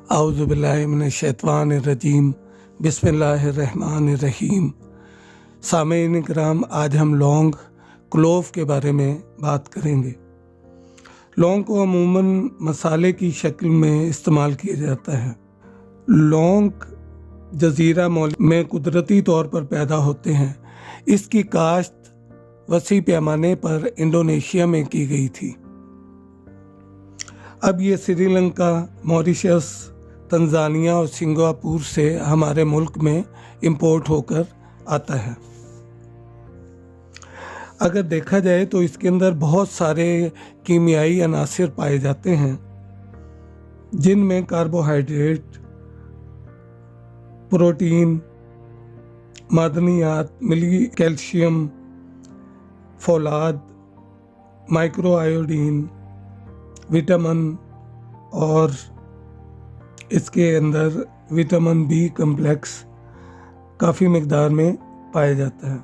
اعوذ باللہ من الشیطان الرجیم بسم اللہ الرحمن الرحیم۔ سامعین کرام، آج ہم لونگ کلوو کے بارے میں بات کریں گے۔ لونگ کو عموماً مسالے کی شکل میں استعمال کیا جاتا ہے۔ لونگ جزیرہ میں قدرتی طور پر پیدا ہوتے ہیں۔ اس کی کاشت وسیع پیمانے پر انڈونیشیا میں کی گئی تھی۔ اب یہ سری لنکا، موریشس، تنزانیہ اور سنگاپور سے ہمارے ملک میں امپورٹ ہو کر آتا ہے۔ اگر دیکھا جائے تو اس کے اندر بہت سارے کیمیائی عناصر پائے جاتے ہیں، جن میں کاربوہائیڈریٹ، پروٹین، معدنیات، ملی کیلشیم، فولاد، مائکرو آیوڈین، وٹامن اور اس کے اندر وٹامن بی کمپلیکس کافی مقدار میں پایا جاتا ہے۔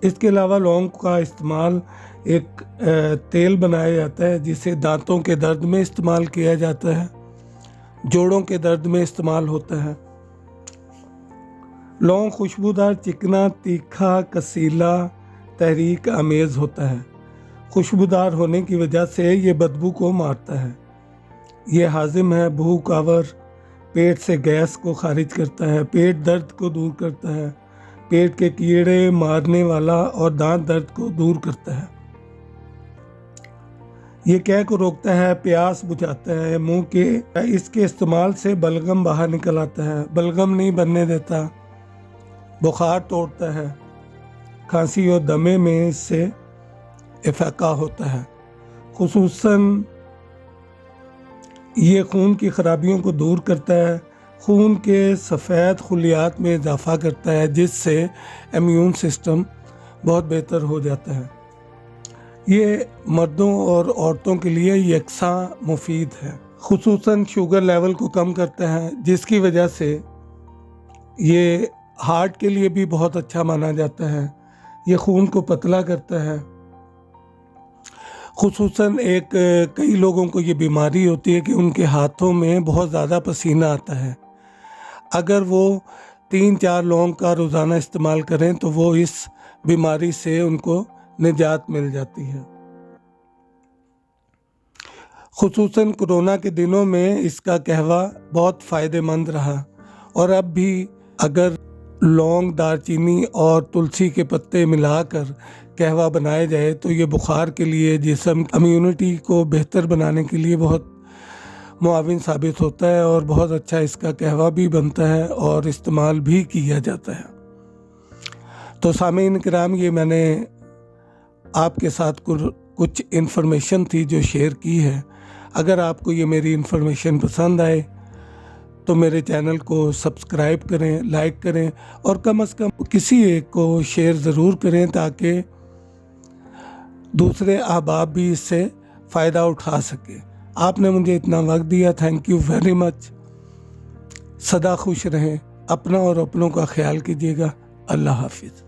اس کے علاوہ لونگ کا استعمال ایک تیل بنایا جاتا ہے جسے دانتوں کے درد میں استعمال کیا جاتا ہے، جوڑوں کے درد میں استعمال ہوتا ہے۔ لونگ خوشبودار، چکنا، تیکھا، کسیلا، تحریک آمیز ہوتا ہے۔ خوشبودار ہونے کی وجہ سے یہ بدبو کو مارتا ہے۔ یہ ہاضم ہے، بھوک آور، پیٹ سے گیس کو خارج کرتا ہے، پیٹ درد کو دور کرتا ہے، پیٹ کے کیڑے مارنے والا اور دانت درد کو دور کرتا ہے۔ یہ قے کو روکتا ہے، پیاس بجھاتا ہے، منہ کے اس کے استعمال سے بلغم باہر نکل آتا ہے، بلغم نہیں بننے دیتا، بخار توڑتا ہے، کھانسی اور دمے میں اس سے افاقہ ہوتا ہے۔ خصوصاً یہ خون کی خرابیوں کو دور کرتا ہے، خون کے سفید خلیات میں اضافہ کرتا ہے، جس سے امیون سسٹم بہت بہتر ہو جاتا ہے۔ یہ مردوں اور عورتوں کے لیے یکساں مفید ہے۔ خصوصاً شوگر لیول کو کم کرتا ہے، جس کی وجہ سے یہ ہارٹ کے لیے بھی بہت اچھا مانا جاتا ہے۔ یہ خون کو پتلا کرتا ہے۔ خصوصاً کئی لوگوں کو یہ بیماری ہوتی ہے کہ ان کے ہاتھوں میں بہت زیادہ پسینہ آتا ہے۔ اگر وہ 3-4 لونگ کا روزانہ استعمال کریں تو وہ اس بیماری سے ان کو نجات مل جاتی ہے۔ خصوصاً کورونا کے دنوں میں اس کا قہوہ بہت فائدہ مند رہا، اور اب بھی اگر لونگ، دار چینی اور تلسی کے پتے ملا کر قہوہ بنایا جائے تو یہ بخار کے لیے، جسم امیونٹی کو بہتر بنانے کے لیے بہت معاون ثابت ہوتا ہے، اور بہت اچھا اس کا قہوہ بھی بنتا ہے اور استعمال بھی کیا جاتا ہے۔ تو سامعین کرام، یہ میں نے آپ کے ساتھ کچھ انفارمیشن تھی جو شیئر کی ہے۔ اگر آپ کو یہ میری انفارمیشن پسند آئے تو میرے چینل کو سبسکرائب کریں، لائک کریں، اور کم از کم کسی ایک کو شیئر ضرور کریں تاکہ دوسرے احباب بھی اس سے فائدہ اٹھا سکیں۔ آپ نے مجھے اتنا وقت دیا، تھینک یو ویری مچ۔ سدا خوش رہیں، اپنا اور اپنوں کا خیال کیجیے گا۔ اللہ حافظ۔